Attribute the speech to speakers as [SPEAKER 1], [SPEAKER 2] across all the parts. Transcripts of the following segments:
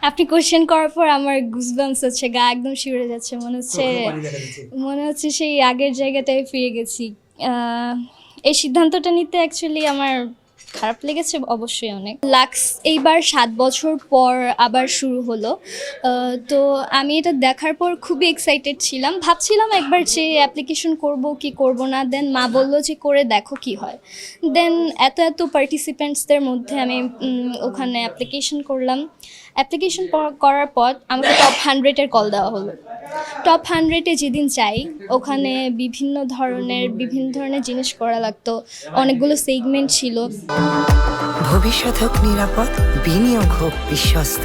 [SPEAKER 1] আপনি কোশ্চেন করার পর আমার গুজবাম্পস হচ্ছে, গা একদম শিউরে যাচ্ছে, মনে হচ্ছে সেই আগের জায়গাটায় ফিরে গেছি। এই সিদ্ধান্তটা নিতে অ্যাকচুয়ালি আমার খারাপ লেগেছে অবশ্যই অনেক। লাক্স এইবার 7 বছর পর আবার শুরু হলো। তো আমি এটা দেখার পর খুবই এক্সাইটেড ছিলাম, ভাবছিলাম একবার যে অ্যাপ্লিকেশন করব কি করব না। দেন মা বললো যে করে দেখো কি হয়। দেন এত পার্টিসিপেন্টসদের মধ্যে আমি ওখানে অ্যাপ্লিকেশন করলাম। অ্যাপ্লিকেশন করার পর আমাকে টপ 100-এর কল দেওয়া হলো। টপ 100-এ যেদিন যাই ওখানে বিভিন্ন ধরনের জিনিস করা লাগতো, অনেকগুলো সেগমেন্ট ছিল।
[SPEAKER 2] ভবিষ্যৎ হোক নিরাপদ, বিনিয়োগ হোক বিশ্বস্ত,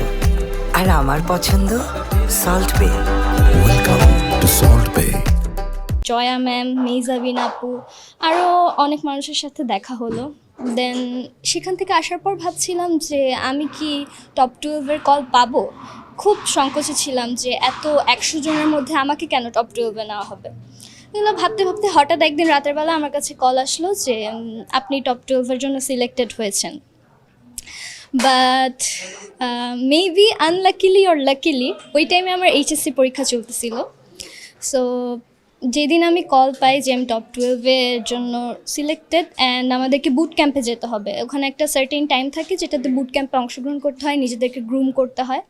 [SPEAKER 2] আর আমার পছন্দ সল্ট বে।
[SPEAKER 3] ওয়েলকাম টু সল্ট বে।
[SPEAKER 1] জয়া ম্যাম, মেজাবিন আপু, আরও অনেক মানুষের সাথে দেখা হলো। দেন সেখান থেকে আসার পর ভাবছিলাম যে আমি কি টপ 12-এর কল পাবো। খুব সংকোচে ছিলাম যে এত 100 জনের মধ্যে আমাকে কেন টপ 12-এ নেওয়া হবে। এগুলো ভাবতে ভাবতে হঠাৎ একদিন রাতের বেলা আমার কাছে কল আসলো যে আপনি টপ 12-এর জন্য সিলেক্টেড হয়েছেন। বাট মেবি আনলাকিলি অর লাকিলি ওই টাইমে আমার এইচএসসি পরীক্ষা চলতেছিল। সো যেদিন আমি কল পাই যে আমি টপ 12-এর জন্য সিলেক্টেড অ্যান্ড আমাদেরকে বুট ক্যাম্পে যেতে হবে, ওখানে একটা সার্টেন টাইম থাকে যেটাতে বুট ক্যাম্পে অংশগ্রহণ করতে হয়, নিজেদেরকে গ্রুম করতে হয়।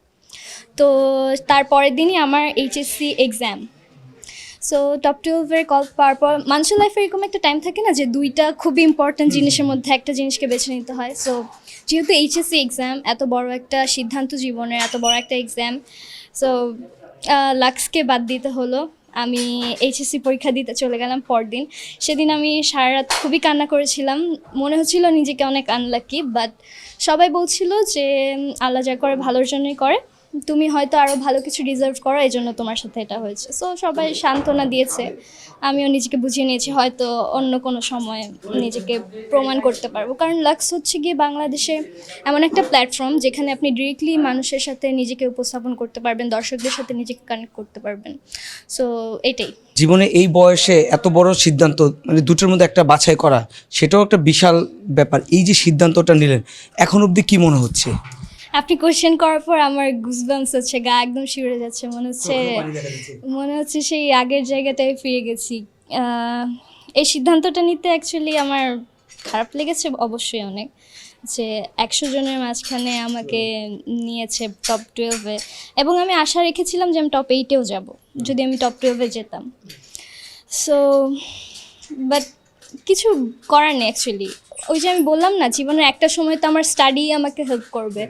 [SPEAKER 1] তো তারপরের দিনই আমার এইচএসসি এক্সাম। সো টপ 12-এর কল পাওয়ার পর মানুষের লাইফে এরকম একটা টাইম থাকে না যে দুইটা খুবই ইম্পর্ট্যান্ট জিনিসের মধ্যে একটা জিনিসকে বেছে নিতে হয়। সো যেহেতু এইচএসসি এক্সাম, এত বড় একটা সিদ্ধান্ত জীবনের, এত বড় একটা এক্সাম, সো লাক্সকে বাদ দিতে হলো। আমি এইচএসসি পরীক্ষা দিতে চলে গেলাম পরদিন। সেদিন আমি সারা রাত খুবই কান্না করেছিলাম, মনে হচ্ছিল নিজেকে অনেক আনলাকি। বাট সবাই বলছিল যে আল্লাহ যা করে ভালোর জন্যই করে, তুমি হয়তো আরও ভালো কিছু ডিজার্ভ করো, এই জন্য তোমার সাথে এটা হয়েছে। সো সবাই সান্ত্বনা দিয়েছে, আমিও নিজেকে বুঝিয়ে নিয়েছি হয়তো অন্য কোনো সময় নিজেকে প্রমাণ করতে পারবো। কারণ লাক্স হচ্ছে গিয়ে বাংলাদেশে এমন একটা প্ল্যাটফর্ম যেখানে আপনি ডিরেক্টলি মানুষের সাথে নিজেকে উপস্থাপন করতে পারবেন, দর্শকদের সাথে নিজেকে কানেক্ট করতে পারবেন। সো এটাই।
[SPEAKER 4] জীবনে এই বয়সে এত বড় সিদ্ধান্ত, মানে দুটোর মধ্যে একটা বাছাই করা, সেটাও একটা বিশাল ব্যাপার। এই যে সিদ্ধান্তটা নিলেন, এখন অবধি কি মনে হচ্ছে?
[SPEAKER 1] আপনি কোশ্চেন করার পর আমার গুজবাম্পস হচ্ছে, গা একদম শিউরে যাচ্ছে, মনে হচ্ছে সেই আগের জায়গাটায় ফিরে গেছি। এই সিদ্ধান্তটা নিতে অ্যাকচুয়ালি আমার খারাপ লেগেছে অবশ্যই অনেক, যে 100 জনের মাঝখানে আমাকে নিয়েছে টপ 12-এ, এবং আমি আশা রেখেছিলাম যে আমি টপ 8-এও যাব যদি আমি টপ 12-এ যেতাম। সো বাট কিছু করার নেই অ্যাকচুয়ালি। ওই যে আমি বললাম না, জীবনের একটা সময় তো আমার স্টাডি আমাকে হেল্প করবে।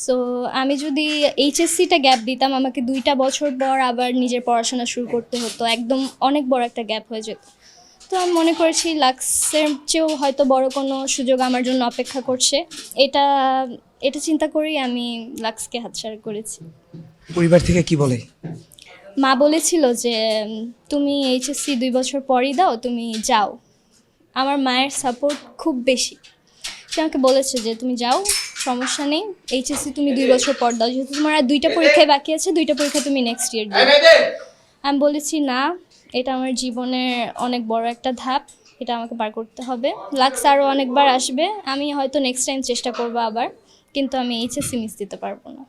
[SPEAKER 1] সো আমি যদি এইচএসসিটা গ্যাপ দিতাম, আমাকে 2টা বছর পর আবার নিজের পড়াশোনা শুরু করতে হতো, একদম অনেক বড় একটা গ্যাপ হয়ে যেত। তো আমি মনে করেছি লাক্সের চেয়েও হয়তো বড় কোনো সুযোগ আমার জন্য অপেক্ষা করছে। এটা চিন্তা করেই আমি লাক্সকে হাতছাড়া করেছি।
[SPEAKER 4] পরিবার থেকে কি বলে?
[SPEAKER 1] মা বলেছিল যে তুমি এইচএসসি 2 বছর পরই দাও, তুমি যাও। আমার মায়ের সাপোর্ট খুব বেশি, সে আমাকে বলেছে যে তুমি যাও, সমস্যা নেই, এইচএসসি তুমি 2 বছর পর দাও, যেহেতু তোমার আর 2টা পরীক্ষায় বাকি আছে, 2টা পরীক্ষা তুমি নেক্সট ইয়ার দিও। আমি বলেছি না, এটা আমার জীবনের অনেক বড় একটা ধাপ, এটা আমাকে পার করতে হবে। লাক্স আরও অনেকবার আসবে, আমি হয়তো নেক্সট টাইম চেষ্টা করবো আবার, কিন্তু আমি এইচএসসি মিস দিতে পারবো না।